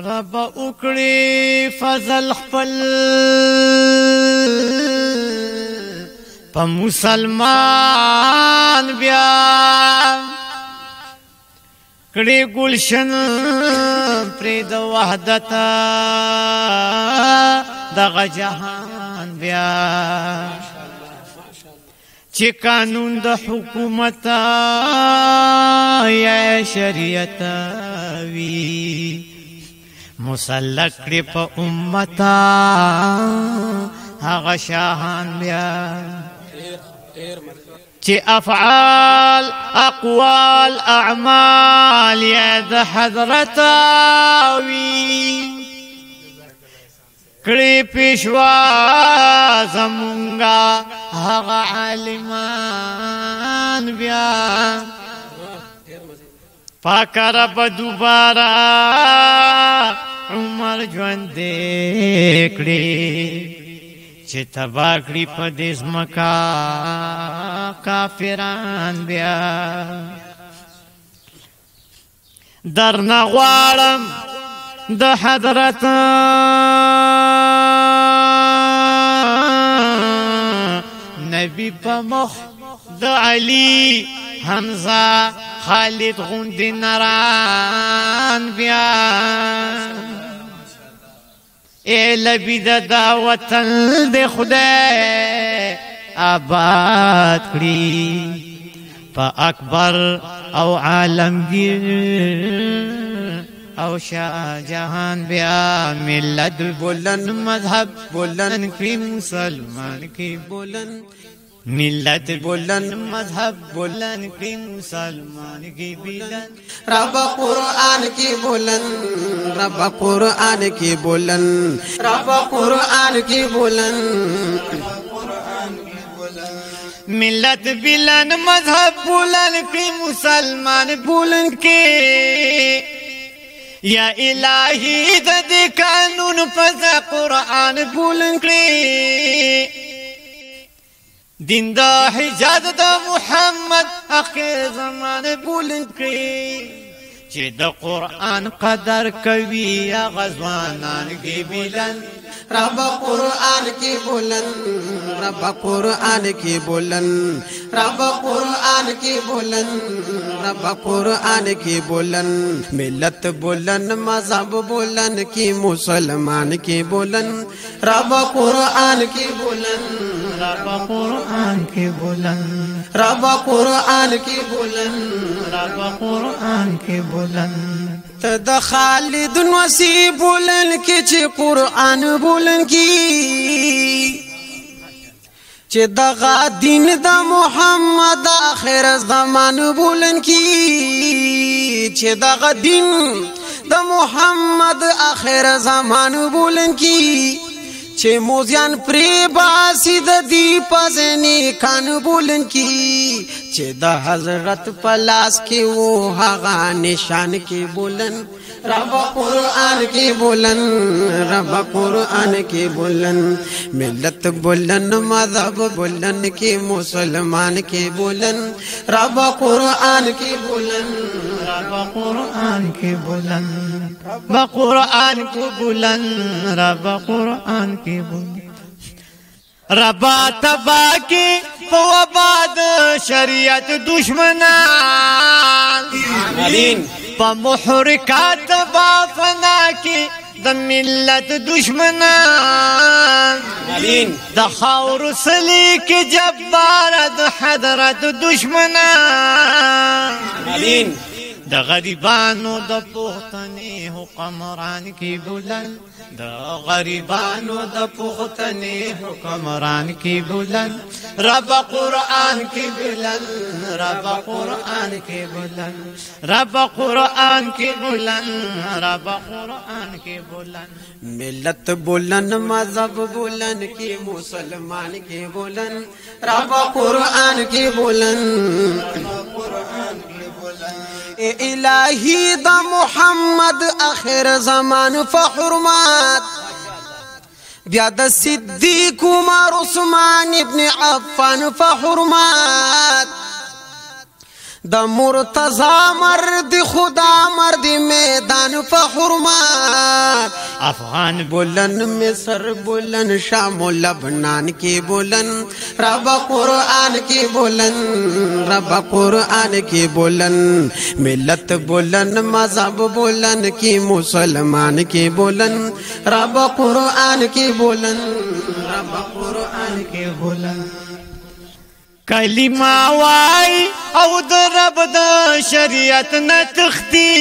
رب اکڑی فضل خپل پا مسلمان بیا کڑی گلشن پرید وحدتا دغ جہان بیا چی قانون د حکومتا یا شریعت وی مسلک کړي په امتا هغه شاهان بیا چې افعال اقوال اعمال یا د حضرت وی کړي پیشوا زمونږه هغه عالمان بیا پاک رب دوبارہ عمر ژوند کړي چې تبا کړي په دې ځمکه کافران بیا درنه غواړم د حضرت نبی په مخ د علی حمزه خالد غوند نران بیا اے لبی د دعوتن د خدای آباد کړي په اکبر او عالمگیر او شاه جهان بیا ملت بولن مذهب بولن کی مسلمان کی بولن ملت بولن مذهب بولن کی مسلمان کی بولن رب قرآن کی بولن رب قرآن کی بولن رب قرآن کی بولن ملت بلن مذهب بولن کی مسلمان بولن کی یا الہی د قانون پس قرآن بولن کی دین دا حجاد دا محمد اخیر زمان بولن کری چی دا قرآن قدر کوي غزوانان کی بلن رب قرآن کی بولن رب قرآن کی بولن رب قرآن کی بولن رب قرآن کی بولن ملت بولن مذہب بولن کی مسلمان کی بولن رب قرآن کی بولن رب قرآن کی بولن رب قرآن کی بولن رب قرآن کی بولن تد خالد وسی بولن کی چی قرآن بولن کی چی دغا دین دا محمد آخر زمان بولن کی چی دغا دین دا محمد آخر زمان بولن کی چه موزیان پری باسی د دی پزنی کان بولن کی چه د حضرت پلاس کی وہ هغه نشان کی بولن رب قرآن کی بولن رب قرآن کی بولن ملت بولن مذہب بولن کی مسلمان کی بولن رب قرآن کی بولن رب قرآن کی بولن رب قرآن کی بولن رب قرآن کی بولن ربا تبا کی فواباد شریعت دشمنان آمین پا محرکات با فنا کی د ملت دشمنان آمین د خاور سلی کی جبار د حضرت دشمنان آمین د غریبانو د پختنی حکمران کی بلند د غریبانو د پختنی حکمران کی بلند رب قرآن کی بلند رب قرآن کی بلند رب قرآن کی بلند رب قرآن کی بلند ملت بولن مذہب بولن کی مسلمان کی بولن رب قرآن کی بولن اے الہی دا محمد آخر زمان فحرمات بیا د صدیق عمر عثمان ابن عفان فحرمات د مرتضی مرد خدا مرد میدان په حرمت افغان بولن مصر بولن شام و لبنان کی بولن رب قرآن کی بولن رب قرآن کی بولن ملت بولن مذہب بولن کی مسلمان کی بولن رب قرآن کی بولن رب قرآن کی بولن کلمه وای او د رب د شریعت نه تختی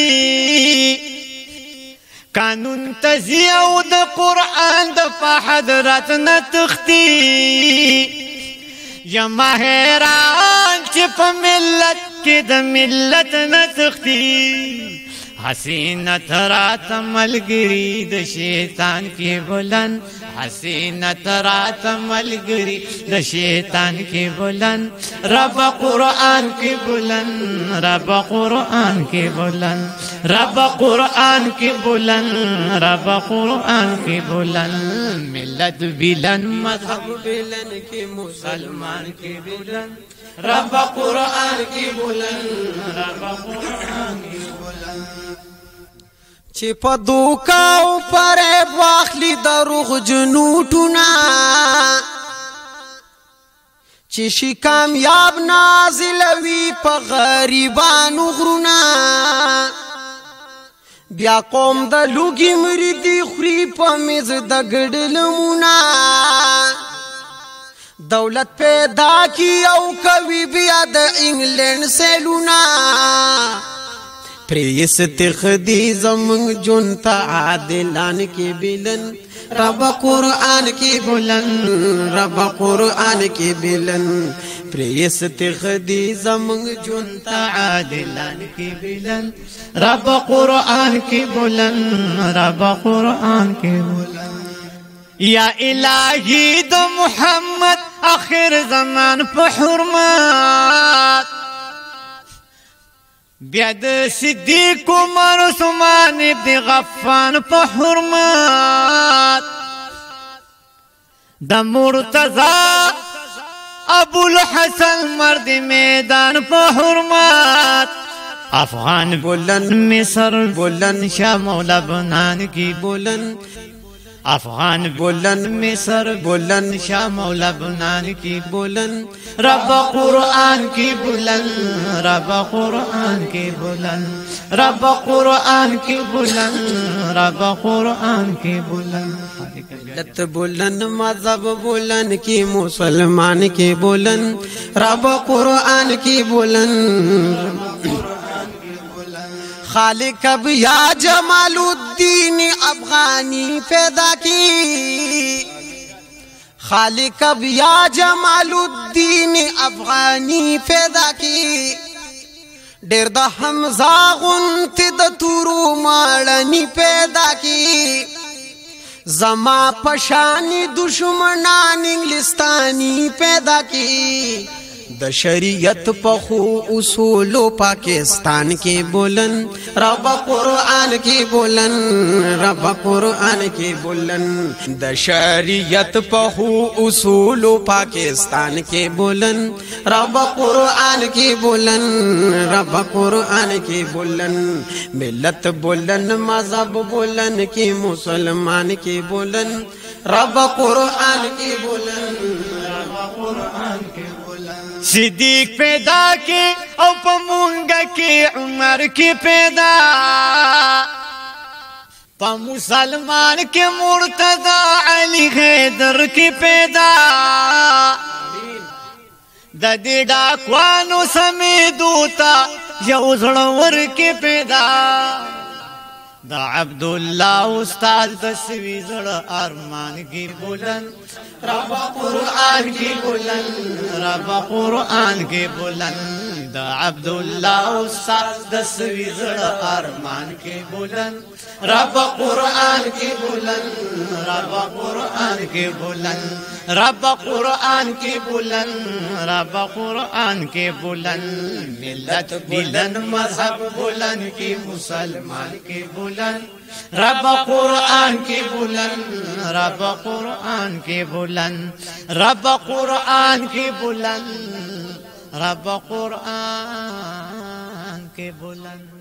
قانون تزي او د قرآن د په حضرت نه تختی یا ماهران چې په ملت کې د ملت نه تختی حسینت رات ملګری د شیطان کې بلند حسینت رات ملګری د شیطان کې بلند رب قرآن کې بلند رب قرآن کې بلند رب قرآن کې بلند رب قرآن کې بلند ملت بلند مذهب بلند کې مسلمان کې بلند رب قرآن کې بلند رب قرآن کې بلند چې په دوکا او پرې واخلي دروغ جنوټونه چې شي کامیاب نازلوي په غریبانو غرونه بیا قوم د لوګي مریدي خوري په میز د ګډلمونه دولت پیدا کی او کوي بیا د انګلند سیلونه پریس تخدی زمنگ جنتا عادلان کی بلن رب قرآن کی بلن رب قرآن کی بلن پریس تخدی زمنگ جنتا عادلان کی بلن رب قرآن کی بلن رب قرآن کی بلن یا الہی د محمد آخر زمان په حرمت بیا د صدیق عمر عثمان ابن غفان په حرمت د مرتضی ابو الحسن مرد میدان په حرمت افغان بولن مصر بولن شام و لبنان کی بولن افغان بولن مصر بولن شام و لبنان کی بولن رب قرآن کی بولن رب قرآن کی بولن رب قرآن کی بولن رب قرآن کی بولن لت بولن مذہب بولن کی مسلمان کی بولن رب قرآن کی بولن خالق اب یا جمال الدین افغانی پیدا کی خالق اب یا جمال الدین افغانی پیدا کی ډیر د حمزه غنت د تورو ماړنی پیدا کی زما پشانی دشمنان انګلستانی پیدا کی د شریعت په خو اصول پاکستان کې بولن رب قرآن کې بولن رب قرآن کې بولن د شریعت په خو اصول پاکستان کې بولن رب قرآن کې بولن رب قرآن کې بولن ملت بولن مذهب بولن کې مسلمان کې بولن رب قرآن کې بولن رب قرآن کې صدیق پیدا کی او په مونږه کې عمر کې پیدا په مسلمان کې مرتضی علی حیدر کې پیدا د دې ډاکوانو سمیدو ته یو زړور کې پیدا د عبدالله استاد د سوي زړه ارمان کې بلند رب قرآن کی بلند رب قرآن کی بلند د عبدالله استاد د سوي زړه ارمان کی بلند رب قرآن کی بلند رب قرآن کی بلند رب قرآن کی بلند رب قرآن کی بلند ملت بلند مذہب بلند کی مسلمان کی بلند رب قرآن کی بلند رب قرآن کی بلند رب قرآن کی بلند رب قرآن کی بلند